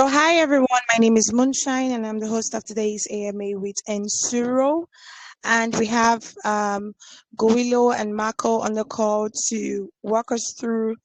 So, hi everyone, my name is Moonshine and I'm the host of today's AMA with Ensuro. And we have Guilo and Marco on the call to walk us through,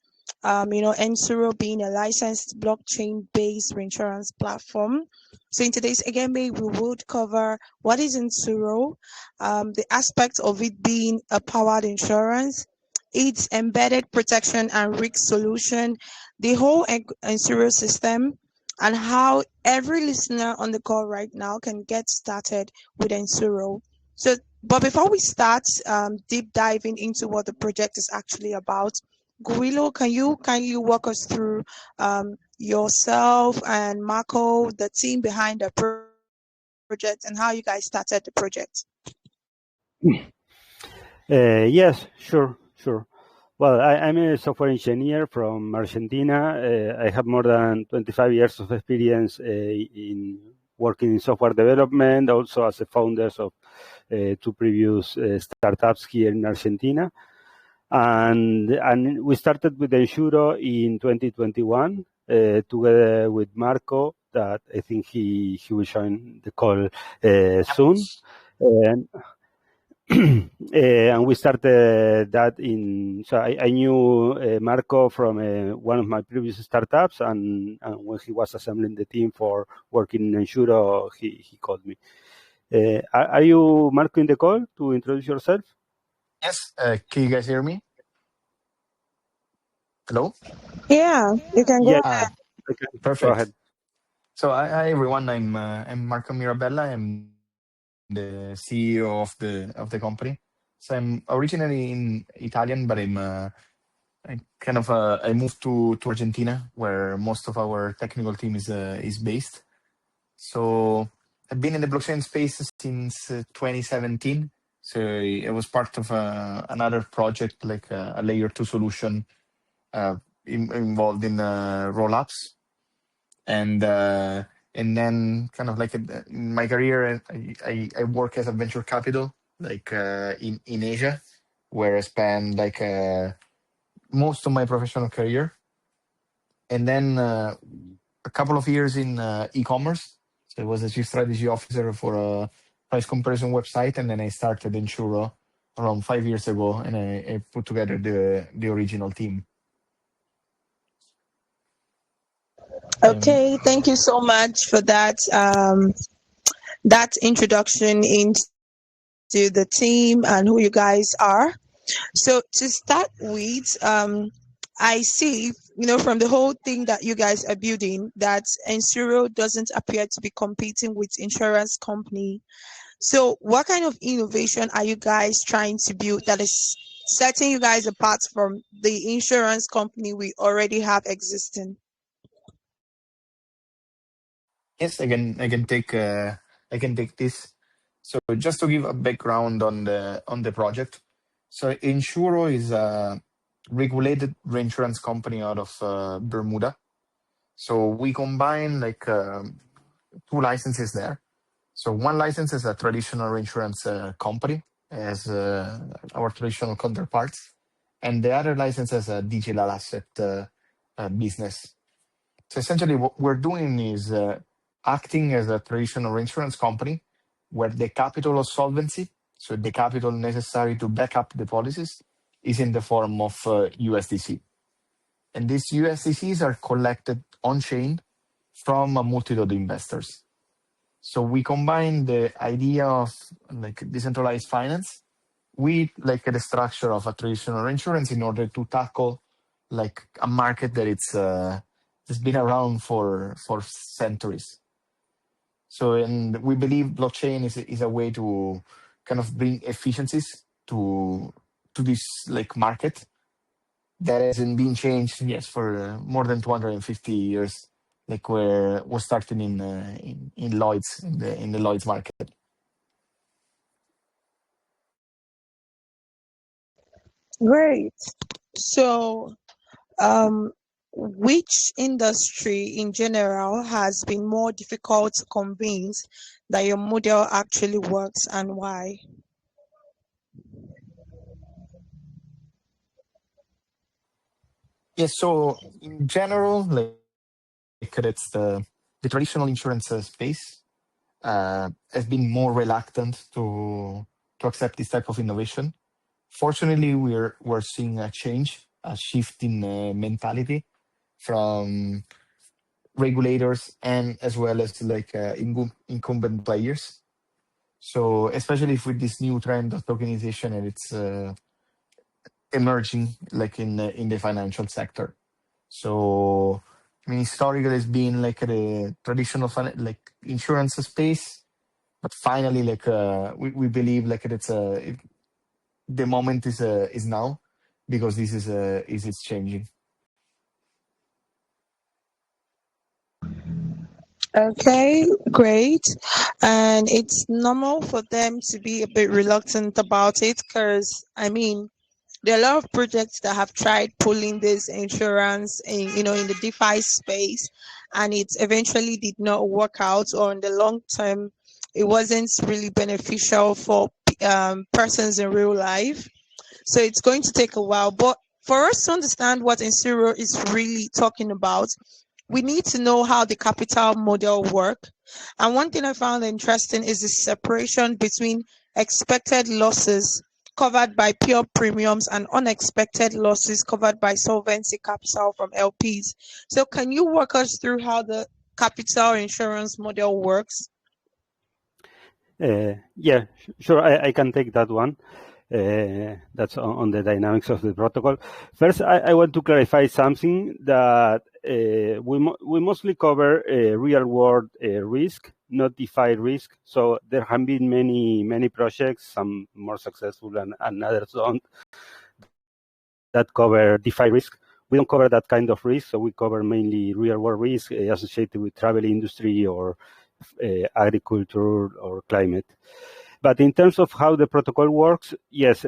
Ensuro being a licensed blockchain based reinsurance platform. So, in today's AMA, we would cover what is Ensuro, the aspects of it being a powered insurance, its embedded protection and risk solution, the whole Ensuro system, and how every listener on the call right now can get started with Ensuro. So, but before we start deep diving into what the project is actually about, Guilo, can you kindly walk us through yourself and Marco, the team behind the project, and how you guys started the project? Yes, sure. Well, I'm a software engineer from Argentina. I have more than 25 years of experience in working in software development, also as a founder of two previous startups here in Argentina. And we started with Ensuro in 2021 together with Marco, that I think he will join the call soon. And we started that so I knew Marco from one of my previous startups, and when he was assembling the team for working in Ensuro, he called me. Are you, Marco, in the call to introduce yourself? Yes, can you guys hear me? Hello? Yeah, you can go ahead. Okay. Perfect. Go ahead. So, hi everyone. I'm Marco Mirabella. I'm the CEO of the company. So I'm originally in Italian, but I moved to Argentina, where most of our technical team is based. So I've been in the blockchain space since 2017. So I was part of another project, like a layer 2 solution involved in roll-ups, and then kind of like in my career, I work as a venture capital, like in Asia, where I spend like most of my professional career, and then a couple of years in e-commerce. So I was a chief strategy officer for a price comparison website, and then I started Ensuro around 5 years ago, and I put together the original team. Okay, thank you so much for that that introduction into the team and who you guys are. So to start with, I see, from the whole thing that you guys are building, that Ensuro doesn't appear to be competing with insurance company. So what kind of innovation are you guys trying to build that is setting you guys apart from the insurance company we already have existing? Yes, I can take this. So just to give a background on the project. So Ensuro is a regulated reinsurance company out of Bermuda. So we combine like two licenses there. So one license is a traditional reinsurance company, as our traditional counterparts, and the other license is a digital asset business. So essentially, what we're doing is acting as a traditional insurance company where the capital of solvency, so the capital necessary to back up the policies, is in the form of USDC. And these USDCs are collected on chain from a multitude of investors. So we combine the idea of like decentralized finance with like the structure of a traditional insurance in order to tackle like a market that it's been around for centuries. So, and we believe blockchain is a way to kind of bring efficiencies to this like market that hasn't been changed, yes, for more than 250 years, like where was starting in Lloyd's, in the Lloyd's market. Great. So, which industry in general has been more difficult to convince that your model actually works, and why? Yes, so in general, like it's the the traditional insurance space has been more reluctant to accept this type of innovation. Fortunately, we're seeing a change, a shift in mentality from regulators and as well as like incumbent players. So especially with this new trend of tokenization and it's emerging like in the financial sector. So I mean, historically, it's been like the traditional like insurance space, but finally, like we believe like the moment is now because this is it's changing. Okay, great. And it's normal for them to be a bit reluctant about it because, I mean, there are a lot of projects that have tried pulling this insurance in, in the DeFi space, and it eventually did not work out, or in the long term, it wasn't really beneficial for persons in real life. So it's going to take a while. But for us to understand what Ensuro is really talking about, we need to know how the capital model work. And one thing I found interesting is the separation between expected losses covered by pure premiums and unexpected losses covered by solvency capital from LPs. So can you walk us through how the capital insurance model works? Yeah, sure. I can take that one. That's on the dynamics of the protocol. First, I want to clarify something that we mostly cover real world risk, not DeFi risk. So there have been many projects, some more successful and others don't, that cover DeFi risk. We don't cover that kind of risk, so we cover mainly real world risk associated with travel industry or agriculture or climate. But in terms of how the protocol works, yes.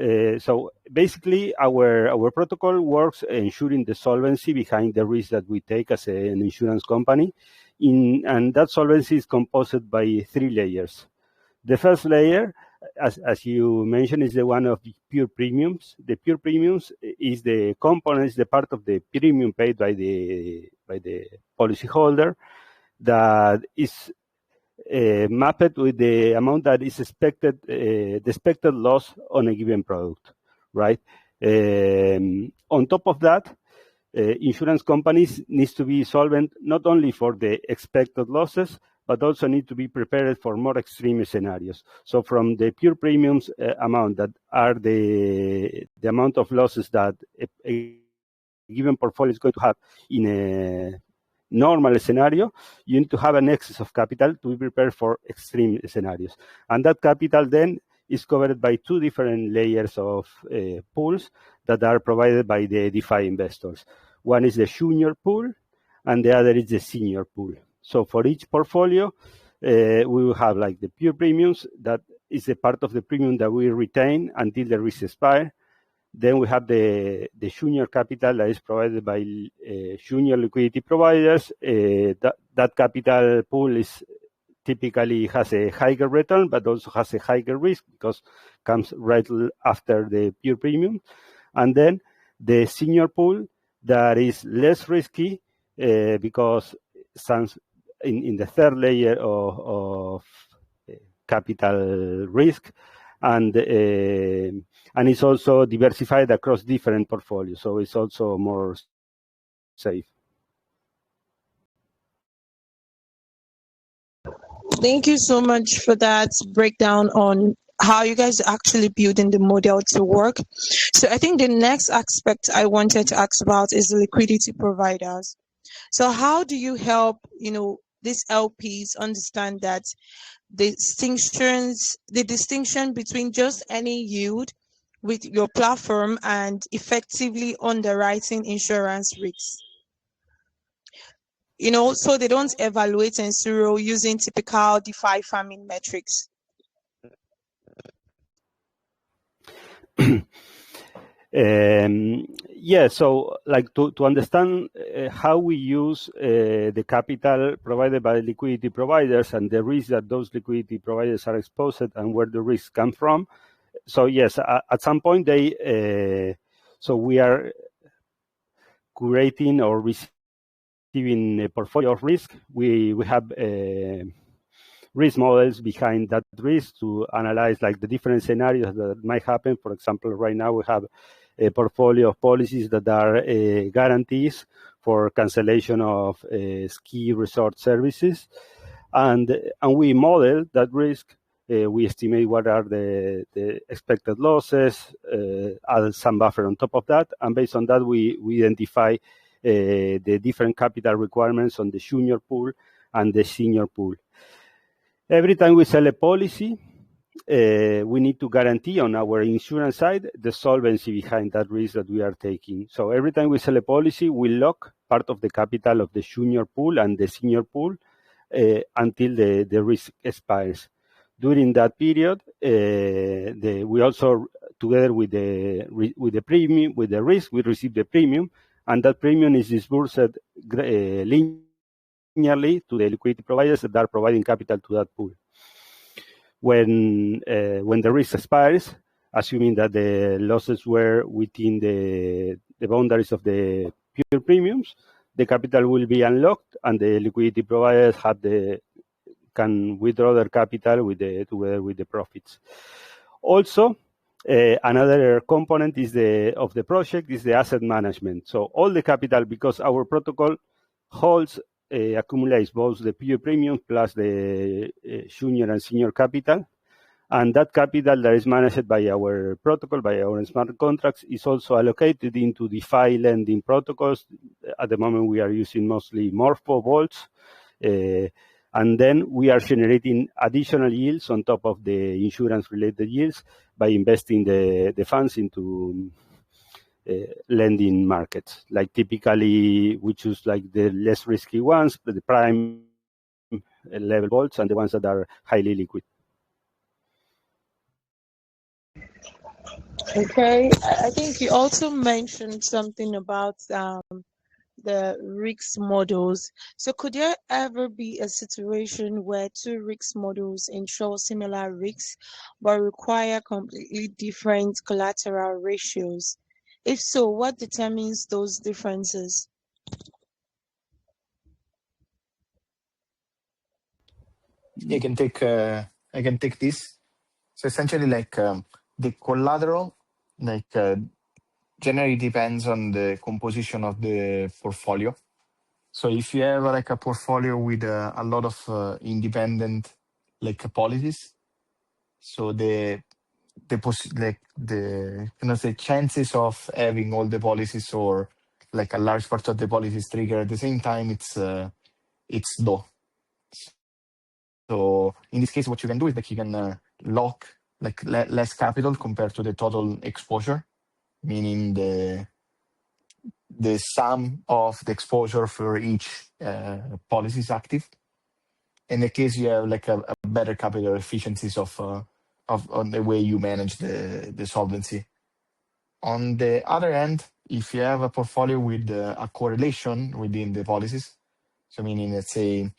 So basically, our protocol works ensuring the solvency behind the risk that we take as an insurance company, and that solvency is composed by 3 layers. The first layer, as you mentioned, is the one of the pure premiums. The pure premiums is the components, the part of the premium paid by the policyholder that is mapped with the amount that is expected, the expected loss on a given product, right? On top of that, insurance companies needs to be solvent not only for the expected losses, but also need to be prepared for more extreme scenarios. So from the pure premiums amount that are the amount of losses that a given portfolio is going to have in a normal scenario, you need to have an excess of capital to be prepared for extreme scenarios. And that capital then is covered by 2 different layers of pools that are provided by the DeFi investors. One is the junior pool, and the other is the senior pool. So for each portfolio, we will have like the pure premiums, that is a part of the premium that we retain until the risk expires. Then we have the junior capital that is provided by junior liquidity providers. That capital pool is typically has a higher return, but also has a higher risk because comes right after the pure premium. And then the senior pool that is less risky because stands in the third layer of capital risk, and it's also diversified across different portfolios, so it's also more safe. Thank you so much for that breakdown on how you guys are actually building the model to work. So I think the next aspect I wanted to ask about is the liquidity providers. So how do you help, these LPs understand that the distinction between just any yield with your platform and effectively underwriting insurance risks? So they don't evaluate Ensuro using typical DeFi farming metrics. Yeah, so like to understand how we use the capital provided by liquidity providers and the risk that those liquidity providers are exposed and where the risks come from. So yes, at some point so we are curating or a portfolio of risk, we have risk models behind that risk to analyze like the different scenarios that might happen. For example, right now we have a portfolio of policies that are guarantees for cancellation of ski resort services, and we model that risk. We estimate what are the expected losses, add some buffer on top of that, and based on that, we identify the different capital requirements on the junior pool and the senior pool. Every time we sell a policy, we need to guarantee on our insurance side the solvency behind that risk that we are taking. So every time we sell a policy, we lock part of the capital of the junior pool and the senior pool until the risk expires. During that period, we also, together with the premium, with the risk, we receive the premium, and that premium is disbursed linearly to the liquidity providers that are providing capital to that pool. When the risk expires, assuming that the losses were within the boundaries of the pure premiums, the capital will be unlocked, and the liquidity providers can withdraw their capital together with the profits. Also, another component of the project is the asset management. So all the capital, because our protocol accumulates both the pure premium plus the junior and senior capital, and that capital that is managed by our protocol, by our smart contracts, is also allocated into DeFi lending protocols. At the moment, we are using mostly Morpho vaults, and then we are generating additional yields on top of the insurance-related yields by investing the funds into lending markets. Like typically, we choose like the less risky ones, the prime level vaults, and the ones that are highly liquid. Okay, I think you also mentioned something about the risk models. So could there ever be a situation where two risk models ensure similar risks but require completely different collateral ratios? If so, what determines those differences? I can take this. So essentially, like the collateral, like generally depends on the composition of the portfolio. So if you have like a portfolio with a lot of independent like policies, so the chances of having all the policies or like a large part of the policies trigger at the same time, it's low. So in this case, what you can do is like you can lock like less capital compared to the total exposure, meaning the sum of the exposure for each policy is active. In the case, you have like a better capital efficiencies of on the way you manage the solvency. On the other end, if you have a portfolio with a correlation within the policies, so meaning let's say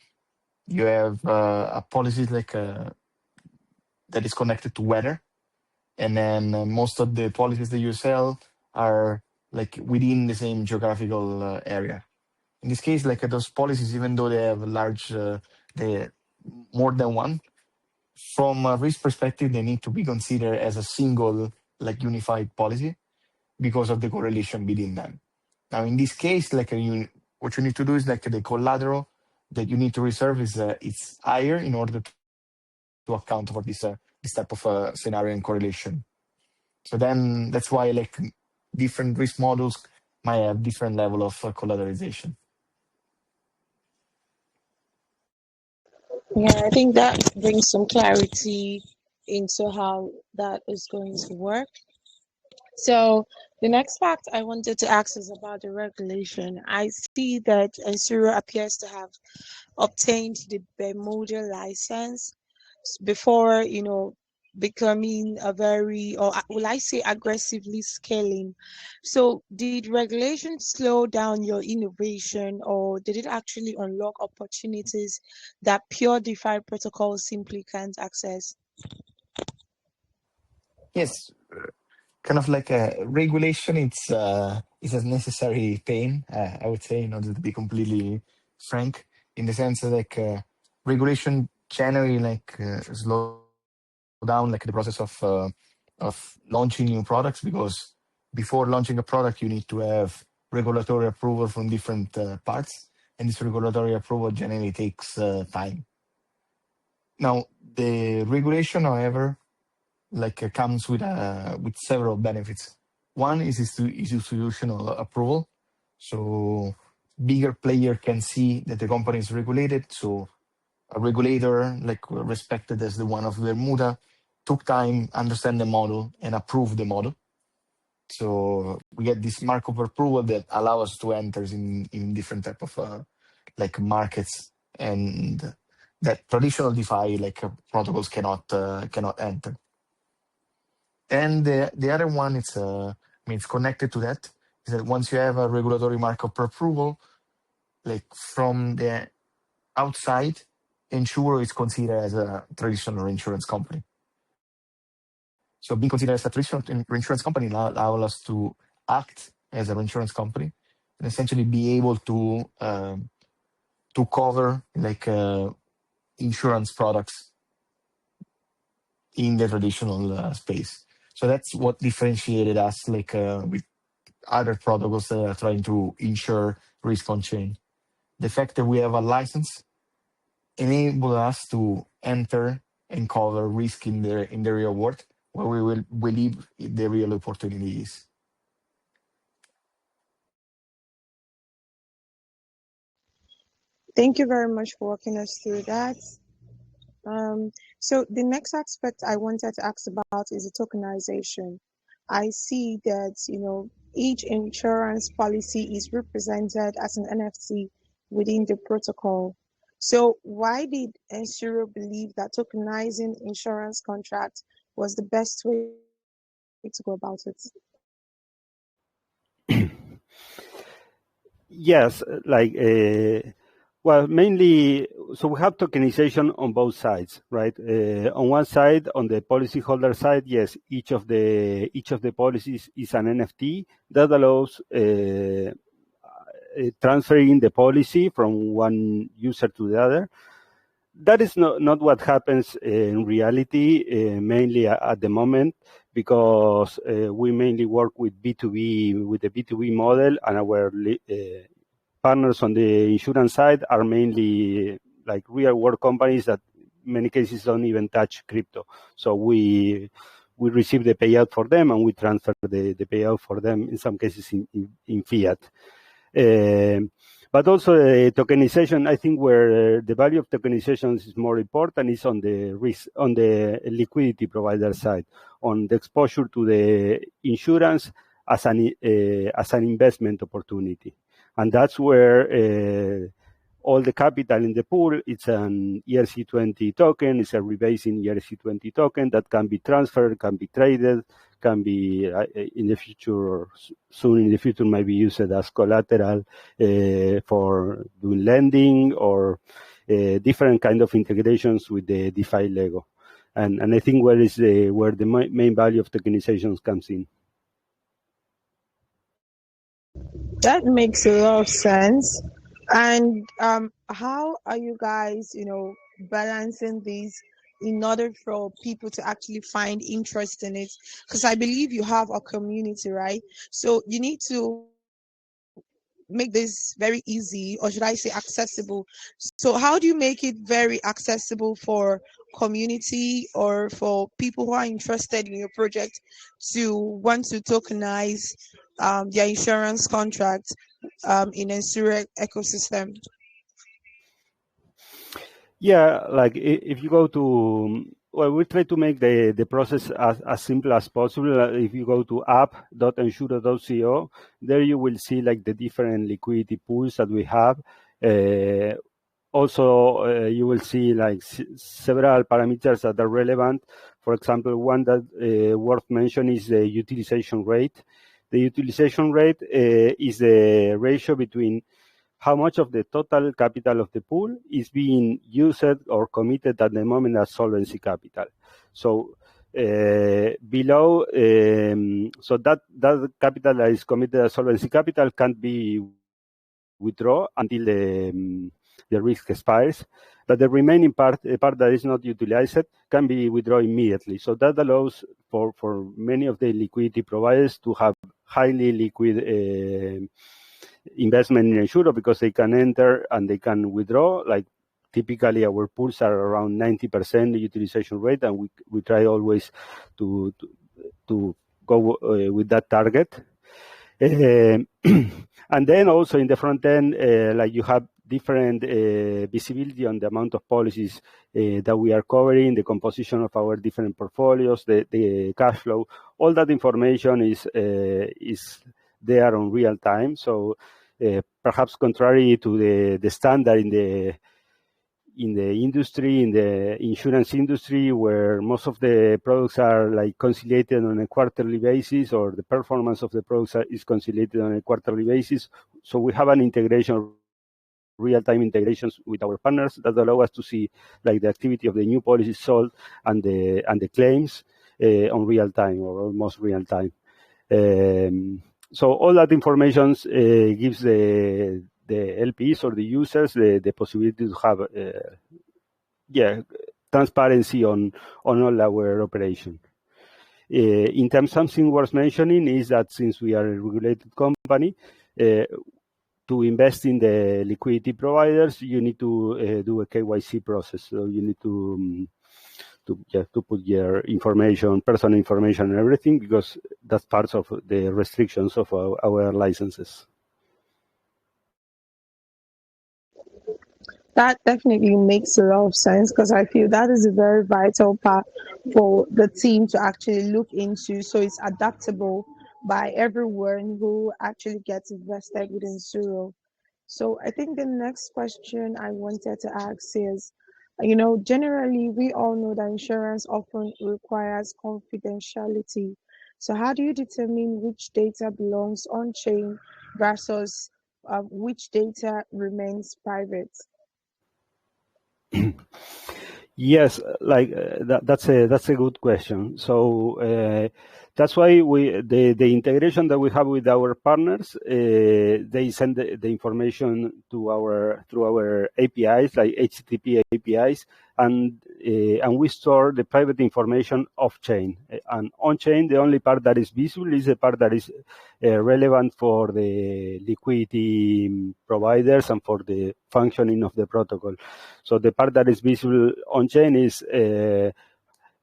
you have a policy like that is connected to weather, and then most of the policies that you sell are like within the same geographical area. In this case, like those policies, even though they have more than one, from a risk perspective, they need to be considered as a single like unified policy because of the correlation between them. Now, in this case, like what you need to do is like the collateral that you need to reserve is it's higher in order to account for this type of scenario and correlation. So then that's why like different risk models might have different level of collateralization. Yeah, I think that brings some clarity into how that is going to work. So the next fact I wanted to ask is about the regulation. I see that Ensuro appears to have obtained the Bermuda license before, becoming a very, or will I say aggressively scaling. So did regulation slow down your innovation, or did it actually unlock opportunities that pure DeFi protocols simply can't access? Yes, kind of like a regulation. It's a necessary pain, I would say, in order to be completely frank, in the sense that like regulation generally like slow down like the process of launching new products, because before launching a product you need to have regulatory approval from different parts, and this regulatory approval generally takes time. Now the regulation, however, like comes with several benefits. One is institutional approval, so bigger player can see that the company is regulated. So a regulator, like respected as the one of Bermuda, took time, understand the model, and approve the model. So we get this mark of approval that allow us to enter in different type of like markets, and that traditional DeFi like protocols cannot enter. And the other one, it's connected to that, is that once you have a regulatory mark of approval, like from the outside, Ensuro is considered as a traditional insurance company. So being considered as a traditional insurance company allows us to act as a insurance company and essentially be able to cover like insurance products in the traditional space. So that's what differentiated us like with other protocols that are trying to insure risk on chain. The fact that we have a license enable us to enter and cover risk in the real world, where we will believe the real opportunity is. Thank you very much for walking us through that. So the next aspect I wanted to ask about is the tokenization. I see that, each insurance policy is represented as an NFT within the protocol. So why did Ensuro believe that tokenizing insurance contracts was the best way to go about it? Yes, like well, mainly, so we have tokenization on both sides, right? On one side, on the policyholder side, yes, each of the policies is an NFT that allows transferring the policy from one user to the other. That is not what happens in reality, mainly at the moment, because we mainly work with B2B, with the B2B model, and our partners on the insurance side are mainly like real world companies that in many cases don't even touch crypto. So we receive the payout for them, and we transfer the payout for them in some cases in fiat. But also tokenization, I think where the value of tokenization is more important is on the risk, on the liquidity provider side, on the exposure to the insurance as an investment opportunity. And that's where all the capital in the pool, it's an ERC20 token, it's a rebasing ERC20 token that can be transferred, can be traded, can be in the future, or soon in the future, might be used as collateral for doing lending or different kind of integrations with the DeFi Lego. And I think where the main value of tokenizations comes in. That makes a lot of sense. And how are you guys, balancing these in order for people to actually find interest in it? Because I believe you have a community, right? So you need to make this very easy, or should I say accessible. So how do you make it very accessible for community or for people who are interested in your project to want to tokenize their insurance contract in Ensuro ecosystem? Yeah, like if you go to, well, we try to make the process as simple as possible. If you go to app.ensuro.co, there you will see like the different liquidity pools that we have. Also, you will see like several parameters that are relevant. For example, one that worth mentioning is the utilization rate. The utilization rate is the ratio between how much of the total capital of the pool is being used or committed at the moment as solvency capital. So Below, so that capital that is committed as solvency capital can't be withdrawn until the risk expires. But the remaining part, the part that is not utilized, can be withdrawn immediately. So that allows for many of the liquidity providers to have highly liquid investment in Ensuro, because they can enter and they can withdraw. Like typically our pools are around 90% utilization rate, and we try always to go with that target. And then also in the front end, like you have different visibility on the amount of policies that we are covering, the composition of our different portfolios, the cash flow. All that information is there on real time. So perhaps contrary to the standard in the industry, in the insurance industry, where most of the products are like conciliated on a quarterly basis, or the performance of the products is conciliated on a quarterly basis. So we have an integration, real-time integrations with our partners that allow us to see like the activity of the new policies sold and the claims on real time, or almost real time. So all that information gives the LPs or the users the possibility to have transparency on all our operation. In terms, something worth mentioning is that since we are a regulated company, to invest in the liquidity providers, you need to do a KYC process. So you need to put your information, personal information, and everything, because that's part of the restrictions of our licenses. That definitely makes a lot of sense, because I feel that is a very vital part for the team to actually look into, so it's adaptable by everyone who actually gets invested within Ensuro. So I think the next question I wanted to ask is, generally we all know that insurance often requires confidentiality. So how do you determine which data belongs on chain versus which data remains private? Yes, like that's a good question. So that's why the integration that we have with our partners, they send the information through our APIs, like HTTP APIs, and we store the private information off chain. And on chain, the only part that is visible is the part that is relevant for the liquidity providers and for the functioning of the protocol. So the part that is visible on chain is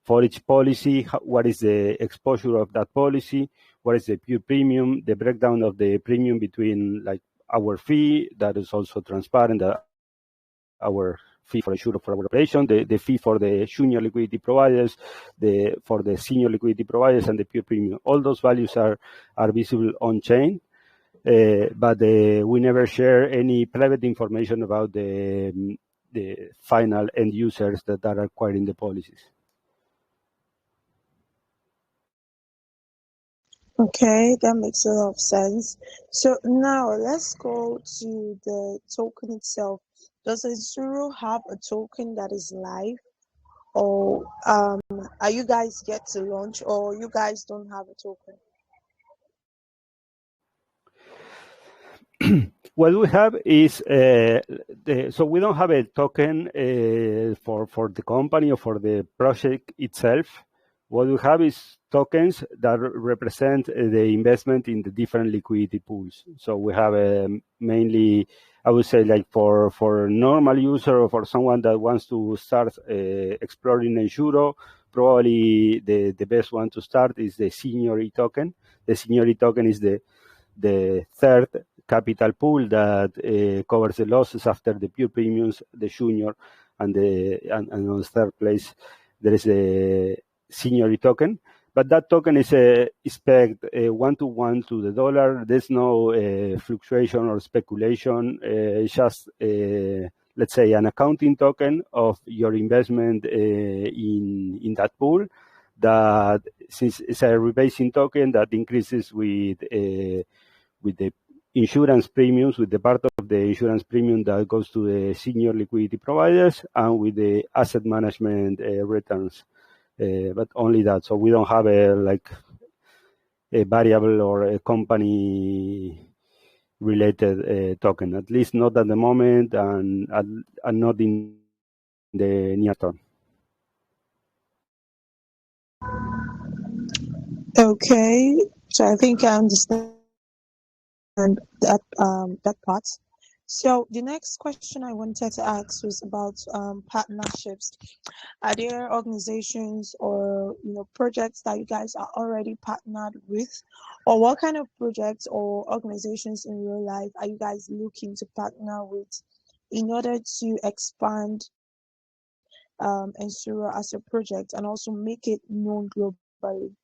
for each policy, what is the exposure of that policy, what is the pure premium, the breakdown of the premium between like our fee that is also transparent, our fee for Ensuro for our operation, the fee for the junior liquidity providers, for the senior liquidity providers, and the pure premium. All those values are visible on chain. But we never share any private information about the final end users that are acquiring the policies. Okay, that makes a lot of sense. So now let's go to the token itself. Does Ensuro have a token that is live, or are you guys yet to launch, or you guys don't have a token? What we have is so we don't have a token for the company or for the project itself. What we have is tokens that represent the investment in the different liquidity pools. So we have mainly, I would say, like for a normal user or for someone that wants to start exploring Ensuro, probably the best one to start is the senior token. The senior token is the third capital pool that covers the losses after the pure premiums, the junior, and on the third place there is a senior token. But that token is pegged 1-to-1 to the dollar. There's no fluctuation or speculation. It's just, let's say, an accounting token of your investment in that pool. That since it's a rebasing token that increases with the insurance premiums, with the part of the insurance premium that goes to the senior liquidity providers, and with the asset management returns but only that. So we don't have a variable or a company related token, at least not at the moment, and not in the near term. Okay, so I think I understand that part. So the next question I wanted to ask was about partnerships. Are there organizations or projects that you guys are already partnered with, or what kind of projects or organizations in real life are you guys looking to partner with in order to expand Ensuro as a project and also make it known globally?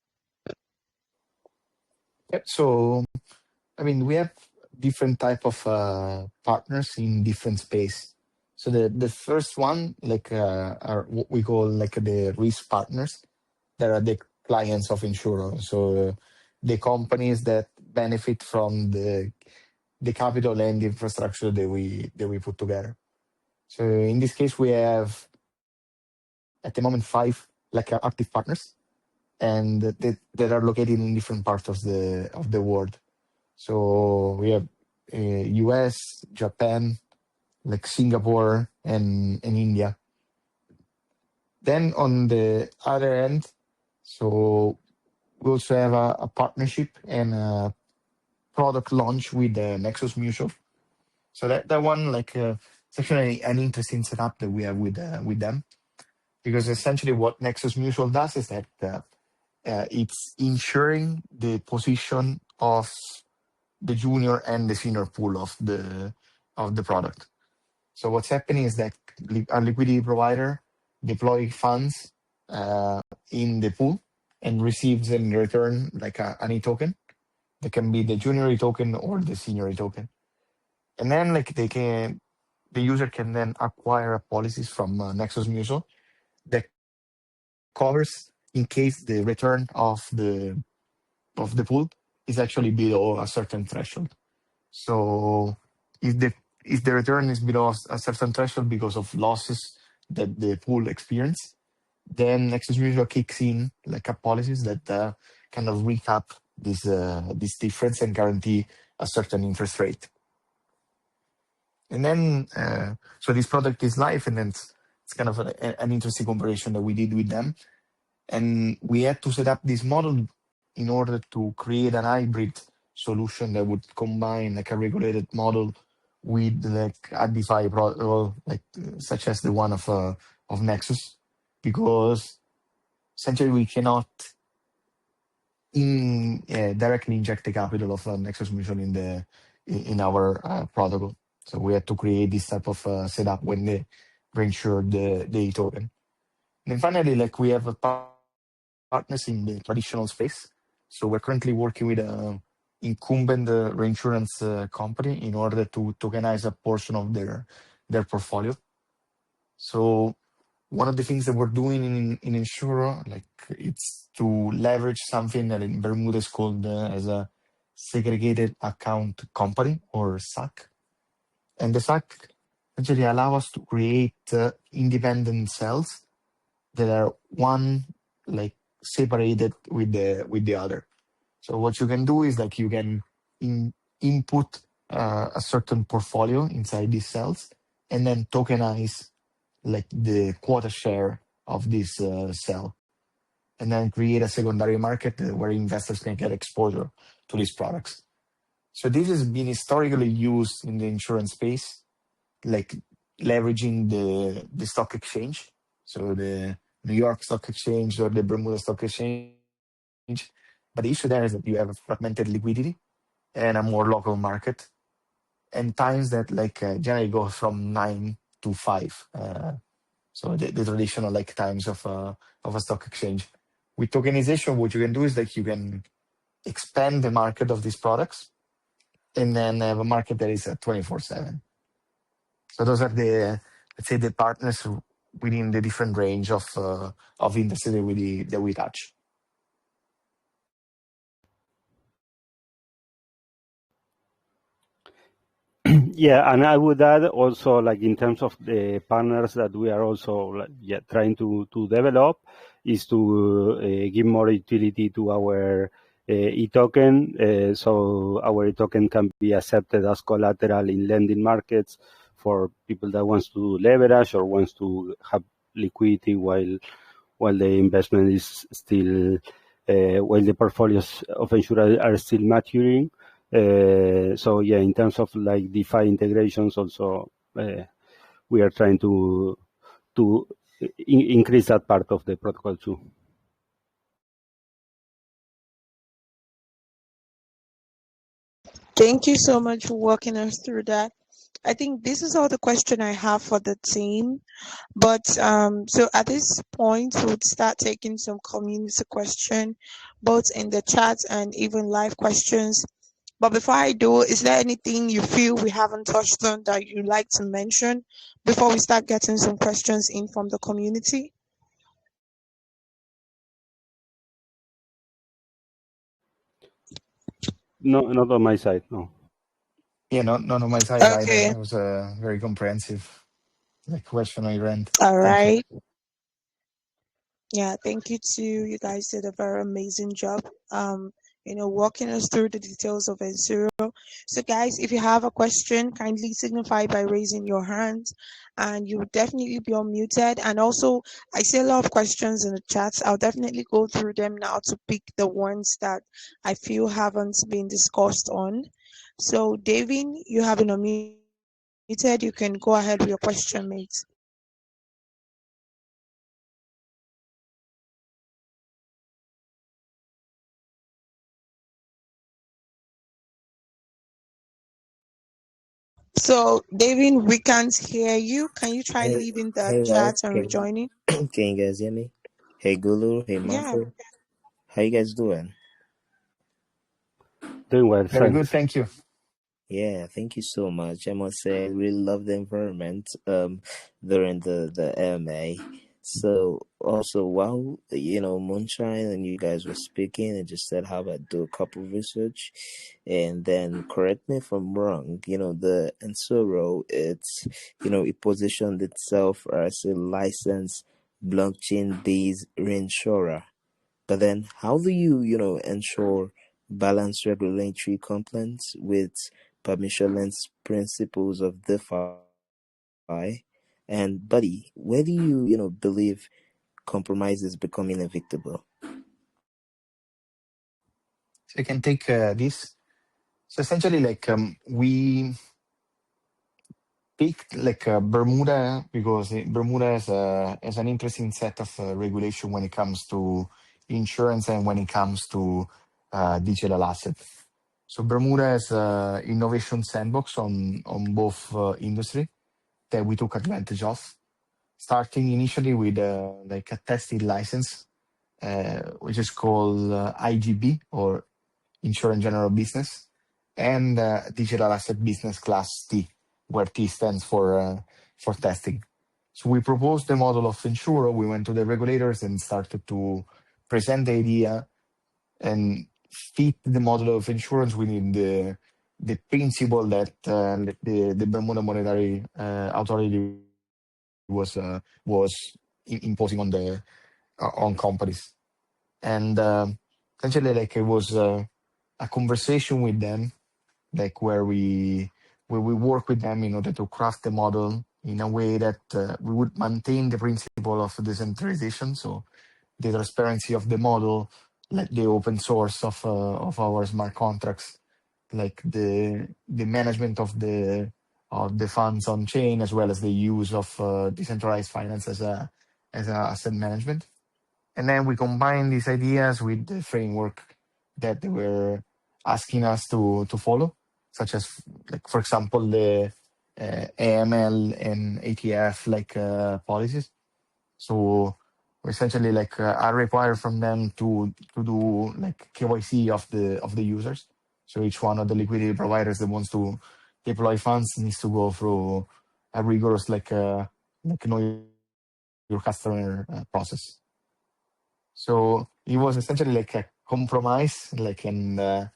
So, I mean, we have different type of partners in different space. So the first one, are what we call like the risk partners. That are the clients of Ensuro. So the companies that benefit from the capital and infrastructure that we put together. So in this case, we have at the moment 5 active partners, and that are located in different parts of the world. So we have US, Japan, like Singapore, and India. Then on the other end, so we also have a partnership and a product launch with Nexus Mutual. So that one, it's actually an interesting setup that we have with them, because essentially what Nexus Mutual does is that it's ensuring the position of the junior and the senior pool of the product. So what's happening is that a liquidity provider deploy funds in the pool and receives in return like an e-token. That can be the junior e-token or the senior e-token. And then the user can then acquire policies from Nexus Mutual that covers in case the return of the pool is actually below a certain threshold. So if the return is below a certain threshold because of losses that the pool experience, then Nexus Mutual kicks in like a policies that kind of recap this difference and guarantee a certain interest rate. And then so this product is live, and then it's kind of an interesting operation that we did with them. And we had to set up this model in order to create an hybrid solution that would combine like a regulated model with like a DeFi protocol, such as the one of Nexus, because essentially we cannot directly inject the capital of Nexus Mutual in our protocol. So we had to create this type of setup when they reinsure the token. And then finally, we have partners in the traditional space. So we're currently working with an incumbent reinsurance company in order to tokenize a portion of their portfolio. So one of the things that we're doing in Ensuro, it's to leverage something that in Bermuda is called as a segregated account company, or SAC. And the SAC actually allow us to create independent cells that are one separated with the other. So what you can do is you can input a certain portfolio inside these cells, and then tokenize the quota share of this cell, and then create a secondary market where investors can get exposure to these products. So this has been historically used in the insurance space, leveraging the stock exchange, so the New York Stock Exchange or the Bermuda Stock Exchange. But the issue there is that you have a fragmented liquidity and a more local market, and times that generally go from 9 to 5. So the traditional times of a stock exchange. With tokenization, what you can do is you can expand the market of these products, and then have a market that is 24/7. So those are let's say the partners within the different range of industry that we touch. Yeah, and I would add also, like in terms of the partners that we are also trying to develop, is to give more utility to our e-token, so our e-token can be accepted as collateral in lending markets for people that wants to leverage or wants to have liquidity while the investment is still while the portfolios of insurance are still maturing. So yeah, in terms of like DeFi integrations, also we are trying to increase that part of the protocol too. Thank you so much for walking us through that. I think this is all the question I have for the team. But so at this point, we would start taking some community question, both in the chat and even live questions. But before I do, is there anything you feel we haven't touched on that you'd like to mention before we start getting some questions in from the community? No, not on my side, no. Yeah, not on my side either. Okay, That was a very comprehensive like question I ran. all Thank you. right. Yeah, thank you too. You guys did a very amazing job. Walking us through the details of Ensuro. So, guys, if you have a question, kindly signify by raising your hand, and you will definitely be unmuted. And also, I see a lot of questions in the chats. I'll definitely go through them now to pick the ones that I feel haven't been discussed on. So, Davin, you have been unmuted. You can go ahead with your question, mate. So, David, we can't hear you. Can you try Hey, leaving the hey chat guys, and rejoining? can you guys hear me? Hey Gulu, hey Yeah. Marco, how you guys doing? Doing well, Very good, thanks. thank you. Yeah, thank you so much. I must say, I really love the environment during the AMA. So also while Moonshine and you guys were speaking, I just said how about do a couple research, and then correct me if I'm wrong. The Ensuro, it positioned itself as a licensed blockchain-based reinsurer. But then, how do you ensure balanced regulatory compliance with permissionless principles of DeFi? And, buddy, where do you believe compromise is becoming inevitable? So I can take this. So essentially, like we picked like Bermuda because Bermuda has an interesting set of regulation when it comes to insurance and when it comes to digital assets. So Bermuda has innovation sandbox on both industry that we took advantage of, starting initially with like a tested license, which is called IGB or Insurance General Business, and Digital Asset Business Class T, where T stands for testing. So we proposed the model of Ensuro. We went to the regulators and started to present the idea and fit the model of insurance within the principle that the Bermuda Monetary Authority was imposing on companies. And essentially, like it was a conversation with them, like where we work with them in order to craft the model in a way that we would maintain the principle of decentralization, so the transparency of the model, like the open source of our smart contracts, like the management of the funds on chain, as well as the use of decentralized finance as a asset management. And then we combine these ideas with the framework that they were asking us to follow, such as, like, for example, the AML and ATF policies. So essentially, like, are required from them to do like KYC of the users. So each one of the liquidity providers that wants to deploy funds needs to go through a rigorous know your customer process. So it was essentially like a compromise, like, and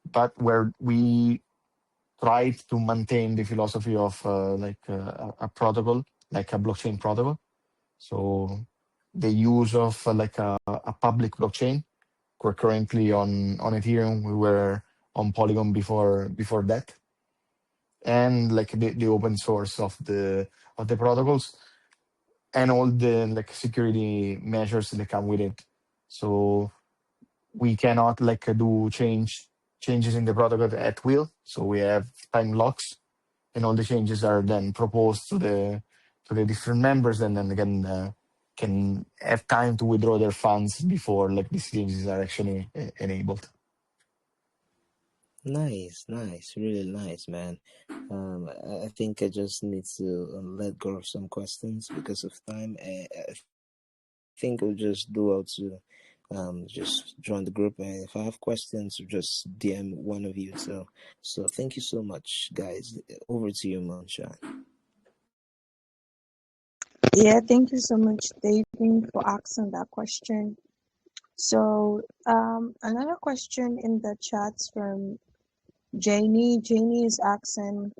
but where we tried to maintain the philosophy of a protocol, like a blockchain protocol. So the use of a public blockchain. We're currently on Ethereum. We were on Polygon before that, and like the open source of the protocols and all the like security measures that come with it. So we cannot do changes in the protocol at will. So we have time locks, and all the changes are then proposed to the different members, and then again can have time to withdraw their funds before like these changes are actually enabled. Nice, really nice, man. I think I just need to let go of some questions because of time. I think we'll just do out to just join the group, and if I have questions, just DM one of you. So thank you so much, guys. Over to you, Moonshine. Yeah, thank you so much, David, for asking that question. So, another question in the chats from Janie. Janie is asking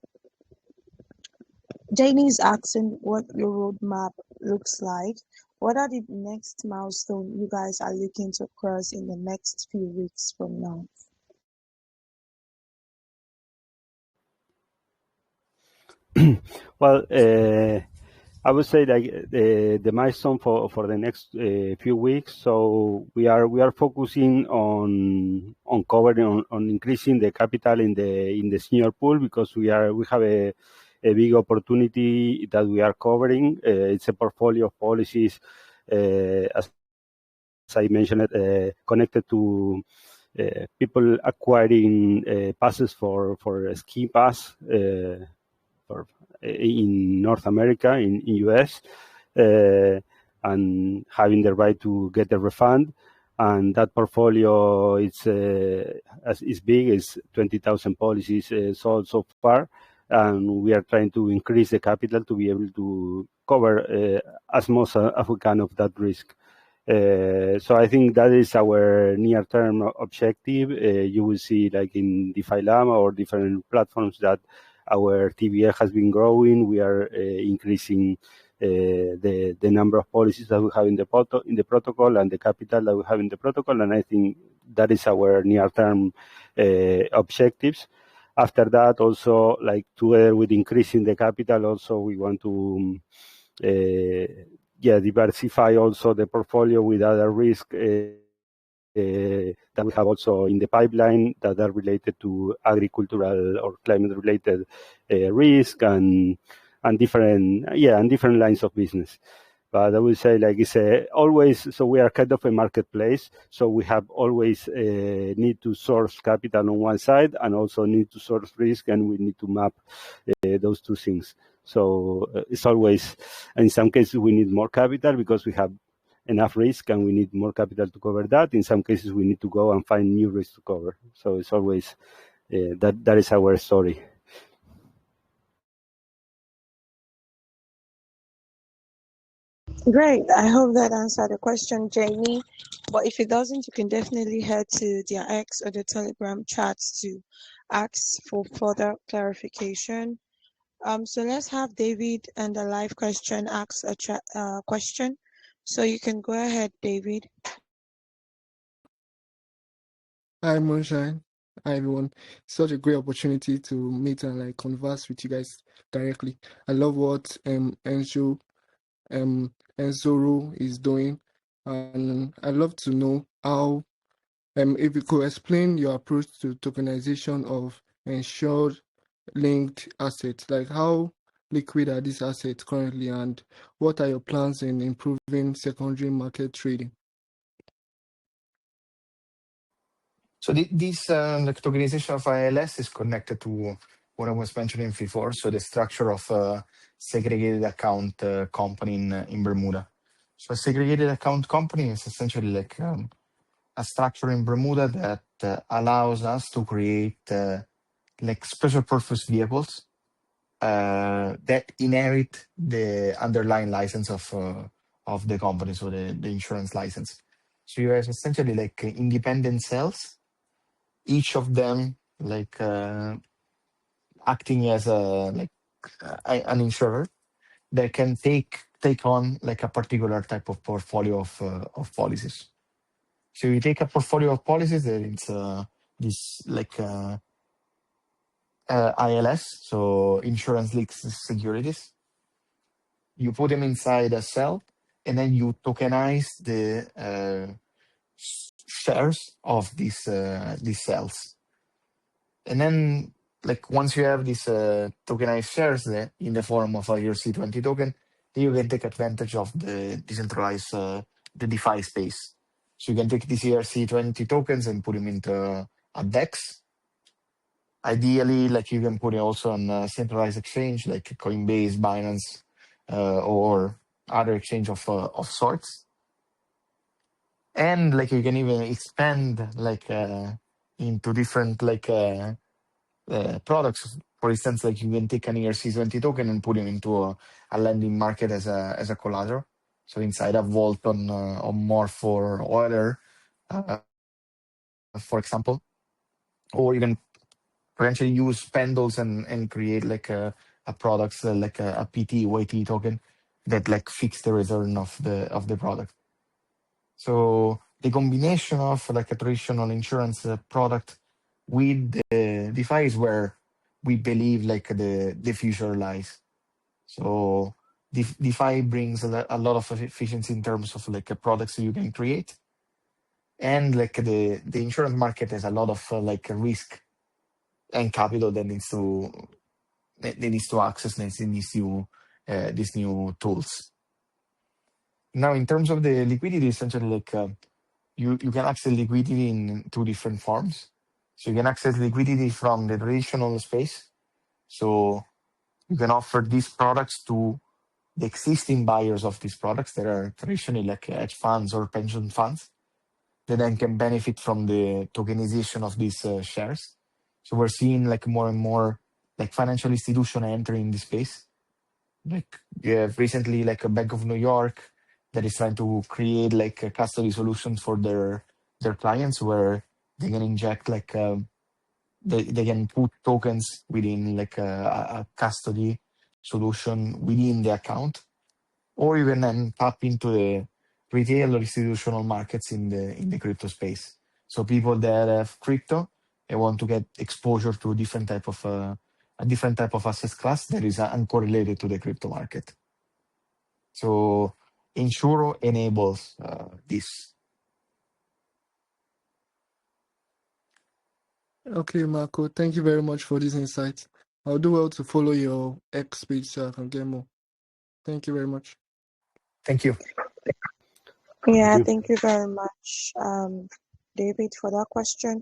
what your roadmap looks like. What are the next milestone you guys are looking to cross in the next few weeks from now? Well, I would say like the milestone for the next few weeks. So we are focusing on covering on increasing the capital in the senior pool, because we have a big opportunity that we are covering. It's a portfolio of policies, as I mentioned, connected to people acquiring passes for ski pass. For in North America, in US, and having the right to get a refund. And that portfolio is big, it's 20,000 policies sold so far, and we are trying to increase the capital to be able to cover as much as we can of that risk. So I think that is our near-term objective. You will see, like in DeFi Llama or different platforms, that our TVL has been growing. We are increasing the number of policies that we have in the protocol, and the capital that we have in the protocol, and I think that is our near-term objectives. After that, also, like together with increasing the capital, also we want to diversify also the portfolio with other risk that we have also in the pipeline that are related to agricultural or climate related risk and different lines of business. But I would say, like, it's always, so we are kind of a marketplace, so we have always need to source capital on one side, and also need to source risk, and we need to map those two things. So it's always, in some cases we need more capital because we have enough risk and we need more capital to cover that. In some cases we need to go and find new risk to cover. So it's always that is our story. Great. I hope that answered the question, Jamie. But if it doesn't, you can definitely head to their X or the Telegram chats to ask for further clarification. So let's have David and the live question ask a question. So you can go ahead, David. Hi, Moonshine. Hi, everyone. Such a great opportunity to meet and like converse with you guys directly. I love what Ensuro is doing, and I'd love to know how if you could explain your approach to tokenization of insured linked assets, like how liquid are these assets currently, and what are your plans in improving secondary market trading? So this like tokenization of ILS is connected to what I was mentioning before. So the structure of a segregated account company in Bermuda. So a segregated account company is essentially like a structure in Bermuda that allows us to create like special purpose vehicles that inherit the underlying license of the company, so the insurance license. So you have essentially like independent cells, each of them like acting as an insurer that can take on like a particular type of portfolio of policies. So you take a portfolio of policies that it's this like ILS, so insurance linked securities. You put them inside a cell, and then you tokenize the shares of these cells. And then, like once you have these tokenized shares there in the form of a ERC20 token, then you can take advantage of the decentralized, the DeFi space. So you can take these ERC20 tokens and put them into a DEX. Ideally, like you can put it also on a centralized exchange like Coinbase, Binance, or other exchange of sorts. And like you can even expand like into different like products. For instance, like you can take an ERC20 token and put it into a lending market as a collateral. So inside a vault on Morph or Euler, for example, or you can potentially use Pendles and create like a product like a PT YT token that like fix the return of the product. So the combination of like a traditional insurance product with the DeFi is where we believe like the future lies. So DeFi brings a lot of efficiency in terms of like products you can create, and like the insurance market has a lot of like risk and capital that needs to access these new tools. Now, in terms of the liquidity, essentially like you can access liquidity in two different forms. So you can access liquidity from the traditional space. So you can offer these products to the existing buyers of these products that are traditionally like hedge funds or pension funds that then can benefit from the tokenization of these shares. So we're seeing like more and more like financial institution entering the space. Like you have recently like a Bank of New York that is trying to create like a custody solutions for their clients where they can inject like they can put tokens within like a custody solution within the account, or even then tap into the retail or institutional markets in the crypto space. So people that have crypto and want to get exposure to a different type of asset class that is uncorrelated to the crypto market. So Ensuro enables this. Okay, Marco, thank you very much for this insight. I'll do well to follow your X page so I can get more. Thank you very much. Thank you. Yeah, you. thank you very much, David, for that question.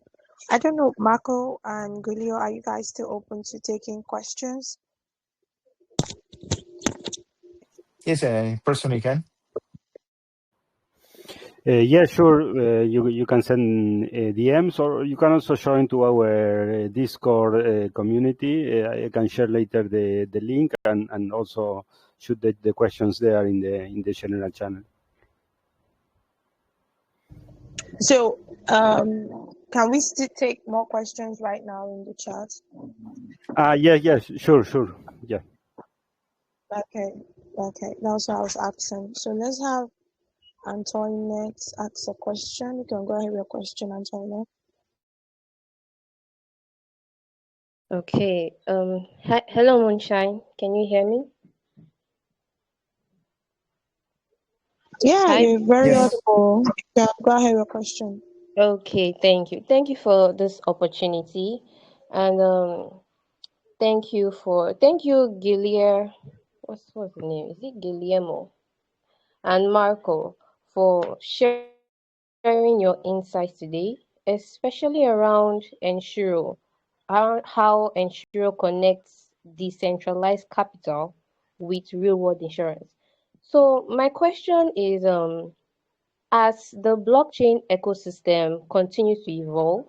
I don't know, Marco and Gulio, are you guys still open to taking questions? Yes, I personally can. Yeah, sure. You can send DMs, or you can also join to our Discord community. I can share later the link and also shoot the questions there in the general channel. So, can we still take more questions right now in the chat? Yeah, sure. Yeah. Okay, that's what I was asking. So let's have Antoinette ask a question. You can go ahead with your question, Antoinette. Okay. Hello, Moonshine. Can you hear me? Yeah, Hi. you're very Yes. audible. Yeah, go ahead with your question. Okay. Thank you. Thank you for this opportunity, and thank you, Guillermo. What's the name? Is it Guillermo and Marco for sharing your insights today, especially around Ensuro, how Ensuro connects decentralized capital with real-world insurance. So my question is, as the blockchain ecosystem continues to evolve,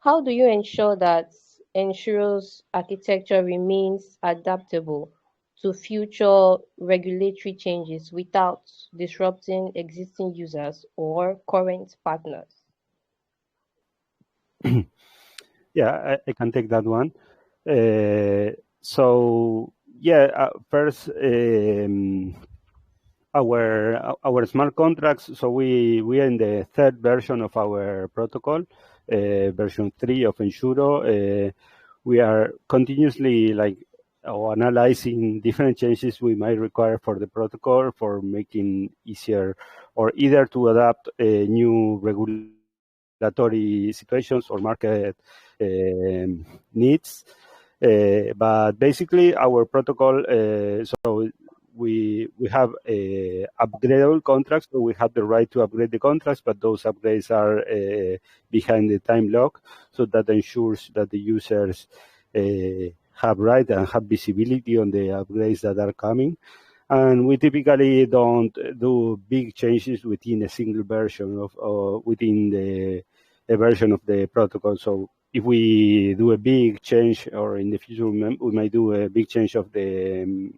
how do you ensure that Ensuro's architecture remains adaptable to future regulatory changes without disrupting existing users or current partners? Yeah, I can take that one. So yeah, first our smart contracts. So we are in the third version of our protocol, version 3 of Ensuro. We are continuously analyzing different changes we might require for the protocol for making easier or either to adapt new regulatory situations or market needs. But basically, our protocol, so we have upgradable contracts, so we have the right to upgrade the contracts, but those upgrades are behind the time lock, so that ensures that the users have right and have visibility on the upgrades that are coming. And we typically don't do big changes within a single version of within a version of the protocol. So if we do a big change, or in the future we might do a big change of the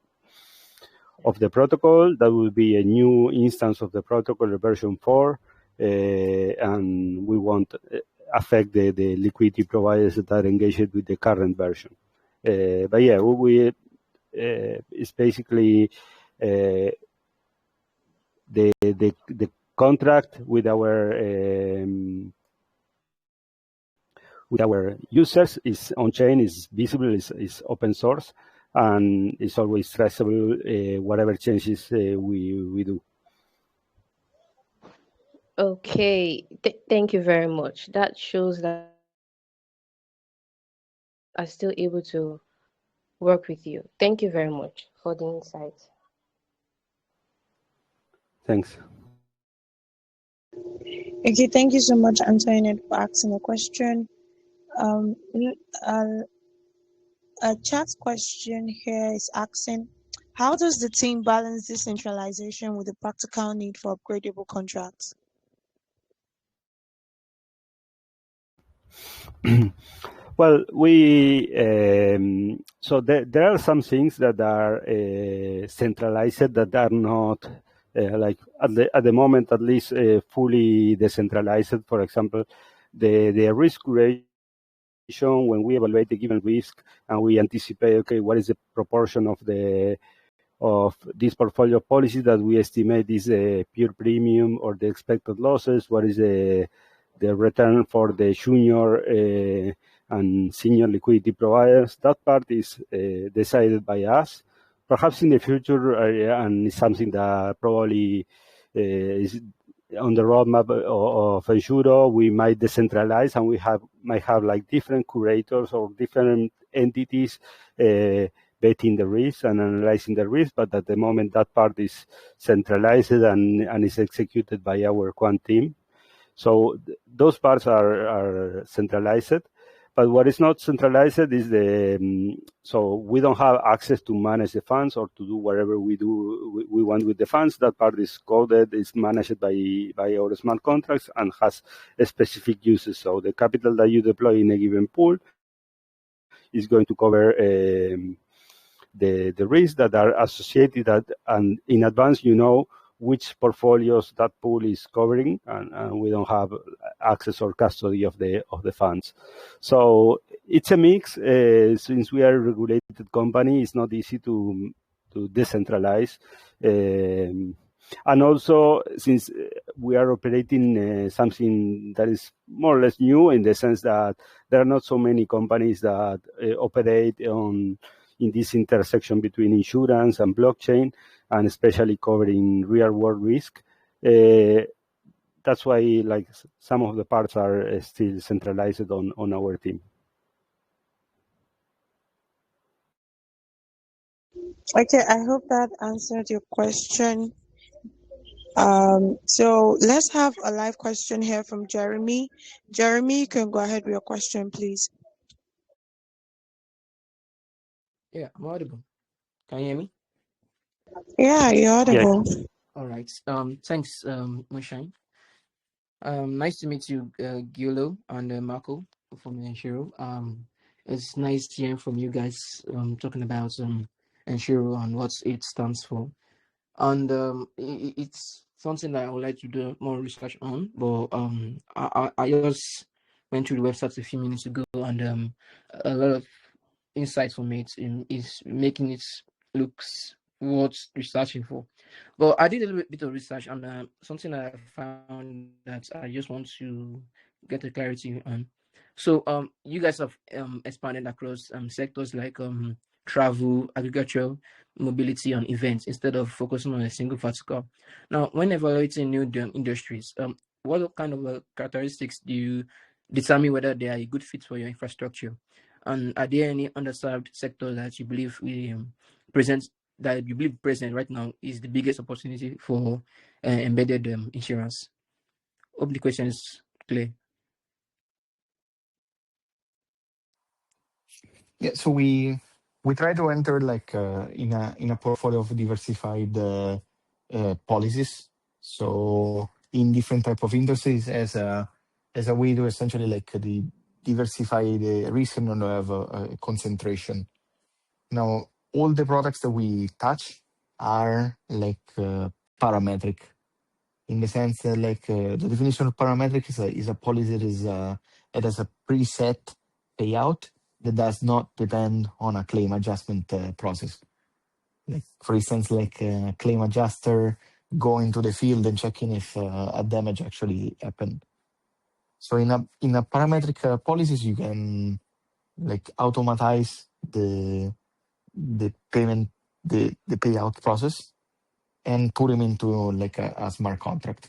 protocol, that will be a new instance of the protocol, version 4, and we won't affect the liquidity providers that are engaged with the current version. But yeah, it's basically the contract with our users is on chain, is visible, is open source, and is always traceable whatever changes we do. Okay, thank you very much. That shows that I'm still able to work with you. Thank you very much for the insight. Thanks. Okay, thank you so much, Antoinette, for asking a question. A chat question here is asking, how does the team balance decentralization with the practical need for upgradable contracts? Well, so there are some things that are centralized that are not like at the moment, at least, fully decentralized. For example, the risk curation, when we evaluate the given risk and we anticipate, okay, what is the proportion of this portfolio policy that we estimate is a pure premium or the expected losses, what is the return for the junior and senior liquidity providers. That part is decided by us. Perhaps in the future, and it's something that probably is on the roadmap of Ensuro, we might decentralize, and we might have like different curators or different entities betting the risk and analyzing the risk. But at the moment, that part is centralized and is executed by our quant team. So those parts are centralized. But what is not centralized is so we don't have access to manage the funds or to do whatever we want with the funds. That part is coded, is managed by our smart contracts and has specific uses. So the capital that you deploy in a given pool is going to cover the risks that are associated, and in advance which portfolios that pool is covering, and we don't have access or custody of the funds. So it's a mix. Since we are a regulated company, it's not easy to decentralize. And also, since we are operating something that is more or less new, in the sense that there are not so many companies that operate in this intersection between insurance and blockchain, and especially covering real-world risk. That's why, some of the parts are still centralized on our team. Okay, I hope that answered your question. So let's have a live question here from Jeremy. Jeremy, you can go ahead with your question, please. Yeah, I'm audible. Can you hear me? Yeah, you're audible. Yeah. All right. Thanks, Moonshine. Nice to meet you, Guillermo and Marco from Ensuro. It's nice hearing from you guys talking about Ensuro and what it stands for. And it's something that I would like to do more research on. But I just went through the website a few minutes ago, and a lot of insights from it is making it looks worth researching for. But I did a little bit of research on something that I found that I just want to get a clarity on. So you guys have expanded across sectors like travel, agriculture, mobility, and events instead of focusing on a single vertical. Now, when evaluating new industries, what kind of characteristics do you determine whether they are a good fit for your infrastructure? And are there any underserved sectors that you believe present that you believe present right now is the biggest opportunity for embedded insurance? Hope the question is clear. Yeah, so we try to enter like in a portfolio of diversified policies. So in different type of industries as a way to essentially like the diversify the risk and not have a concentration. Now all the products that we touch are like parametric in the sense that like the definition of parametric is a policy that is it has a preset payout that does not depend on a claim adjustment process. Like for instance, like a claim adjuster going to the field and checking if a damage actually happened. So in a parametric policies, you can like automatize the payment the payout process and put them into like a smart contract.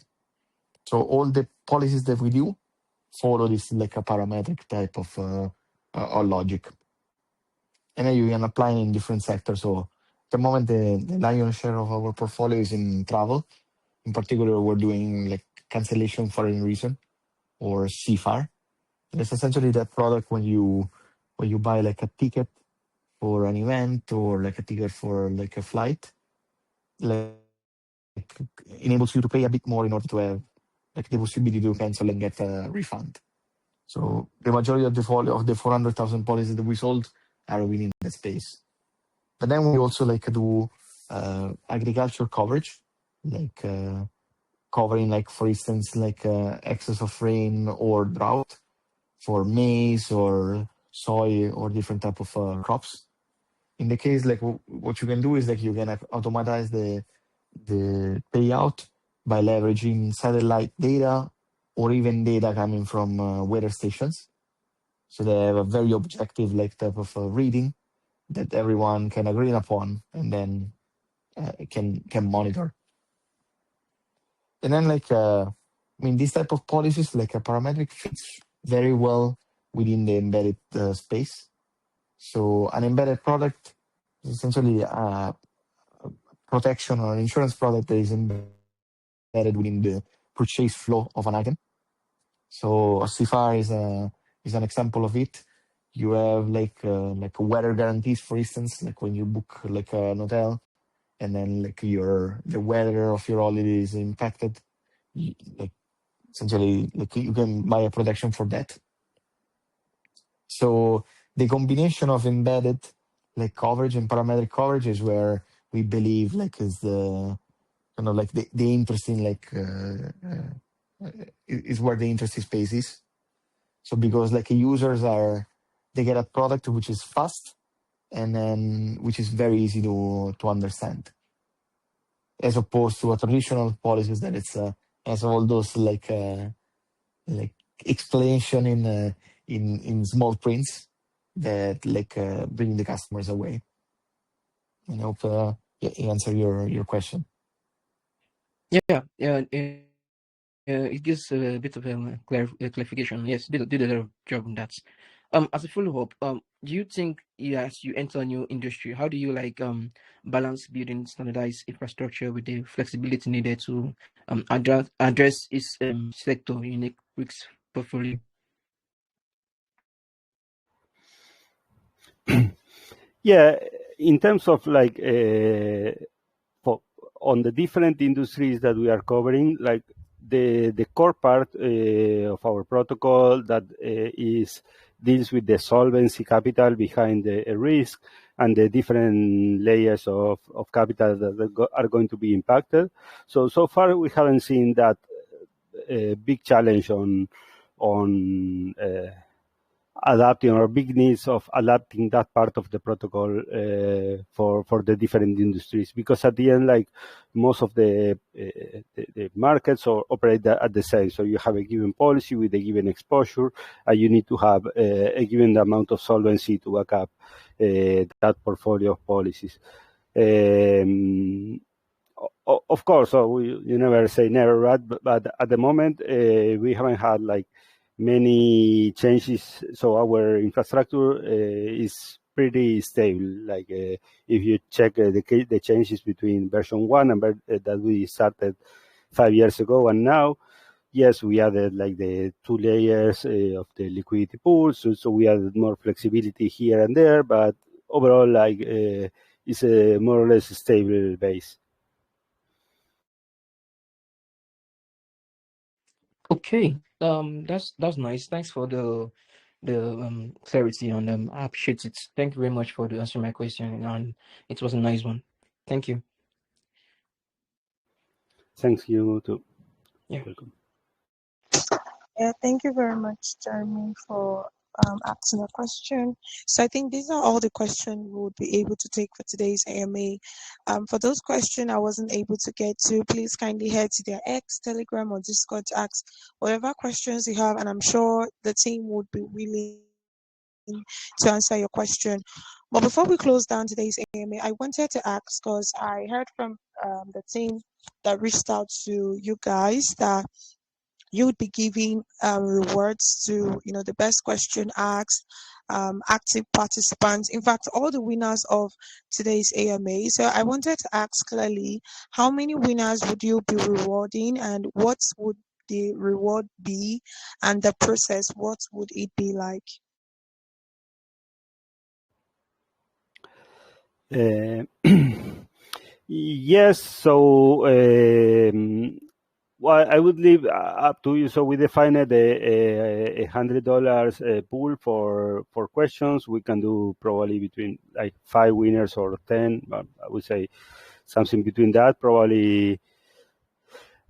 So all the policies that we do follow this like a parametric type of logic, and then you can apply in different sectors. So at the moment, the lion's share of our portfolio is in travel. In particular, we're doing like cancellation for any reason or CFAR. And it's essentially that product when you buy like a ticket for an event or like a ticket for like a flight, like enables you to pay a bit more in order to have like the possibility to cancel and get a refund. So the majority of the 400,000 policies that we sold are within that space. But then we also like do agriculture coverage, like covering like for instance like excess of rain or drought for maize or soy or different type of crops. In the case like what you can do is like you can automatize the payout by leveraging satellite data or even data coming from weather stations. So they have a very objective like type of reading that everyone can agree upon and then can monitor. And then like I mean these type of policies like a parametric fits very well within the embedded space. So an embedded product is essentially a protection or insurance product that is embedded within the purchase flow of an item. So CFAR is an example of it. You have like weather guarantees, for instance, like when you book like an hotel, and then like the weather of your holiday is impacted. Like essentially, like you can buy a protection for that. So the combination of embedded like coverage and parametric coverage is where we believe like is the like the interesting like is where the interesting space is. So because like users they get a product which is fast and then which is very easy to understand, as opposed to a traditional policies that it's has all those like explanation in small prints that like bring the customers away. I hope answer your question. Yeah, it gives a bit of clarification. Yes, did a lot of job on that. As a follow up, do you think as you enter a new industry, how do you like balance building standardized infrastructure with the flexibility needed to address its sector unique risks portfolio? Yeah, in terms of like on the different industries that we are covering, like the core part of our protocol that deals with the solvency capital behind the risk and the different layers of capital that are going to be impacted. So far we haven't seen that big challenge on adapting or big needs of adapting that part of the protocol for the different industries, because at the end, like most of the markets operate at the same. So you have a given policy with a given exposure, and you need to have a given amount of solvency to back up that portfolio of policies. Of course, so you never say never, right? But at the moment, we haven't had like many changes. So our infrastructure is pretty stable. Like if you check the changes between version 1 and that we started 5 years ago and now, yes, we added like the 2 layers of the liquidity pools. So we added more flexibility here and there, but overall, like it's a more or less stable base. Okay. That's nice. Thanks for the clarity on them. I appreciate it. Thank you very much for the answering my question, and it was a nice one. Thank you. Thanks you too. Yeah. Welcome. Yeah, thank you very much, Jeremy, for asking a question. So I think these are all the questions we would be able to take for today's AMA. For those questions I wasn't able to get to, please kindly head to their X, Telegram, or Discord to ask whatever questions you have, and I'm sure the team would be willing to answer your question. But before we close down today's AMA, I wanted to ask, because I heard from the team that reached out to you guys that you would be giving rewards to the best question asked, active participants, in fact all the winners of today's AMA. So I wanted to ask clearly, how many winners would you be rewarding, and what would the reward be, and the process, what would it be like? Yes, so well, I would leave up to you. So we defined a $100 pool for questions. We can do probably between like 5 winners or 10. But I would say something between that, probably.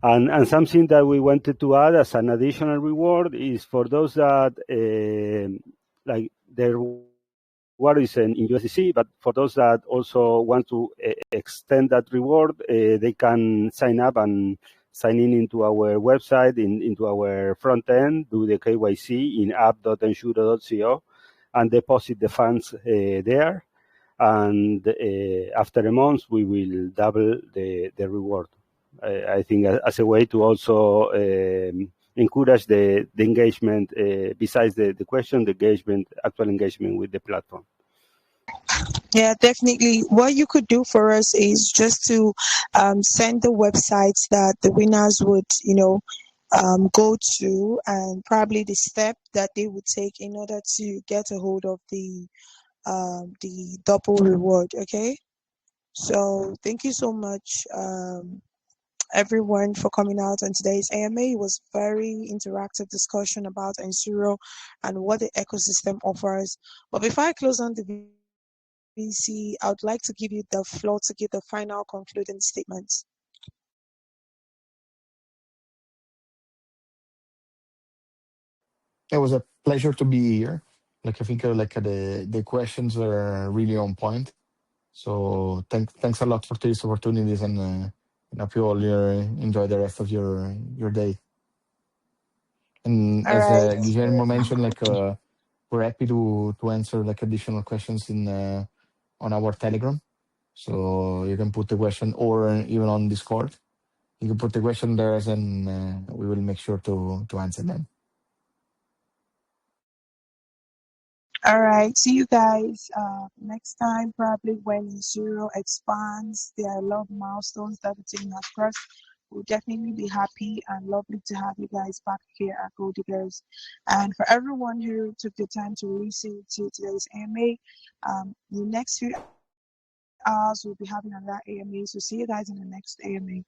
And something that we wanted to add as an additional reward is for those that like their reward is in USDC, but for those that also want to extend that reward, they can sign up and sign in into our website, into our front end, do the KYC in app.ensuro.co, and deposit the funds there. And after a month, we will double the reward. I think as a way to also encourage the engagement, besides the question, the engagement, actual engagement with the platform. Yeah, definitely. What you could do for us is just to send the websites that the winners would, go to, and probably the step that they would take in order to get a hold of the double reward. Okay. So thank you so much, everyone, for coming out on today's AMA. It was very interactive discussion about Ensuro and what the ecosystem offers. But before I close on the VC, I would like to give you the floor to give the final concluding statements. It was a pleasure to be here. Like I think the questions are really on point. So thanks a lot for these opportunities, and hope you all enjoy the rest of your day. And All as right. Guillermo mentioned, we're happy to answer like additional questions in on our Telegram. So you can put the question, or even on Discord. You can put the question there, and we will make sure to answer them. All right. See you guys next time, probably when Zero expands. There are a lot of milestones that the team has crossed. We'll definitely be happy and lovely to have you guys back here at GoldDiggers. And for everyone who took the time to listen to today's AMA, the next few hours we'll be having another AMA. So see you guys in the next AMA.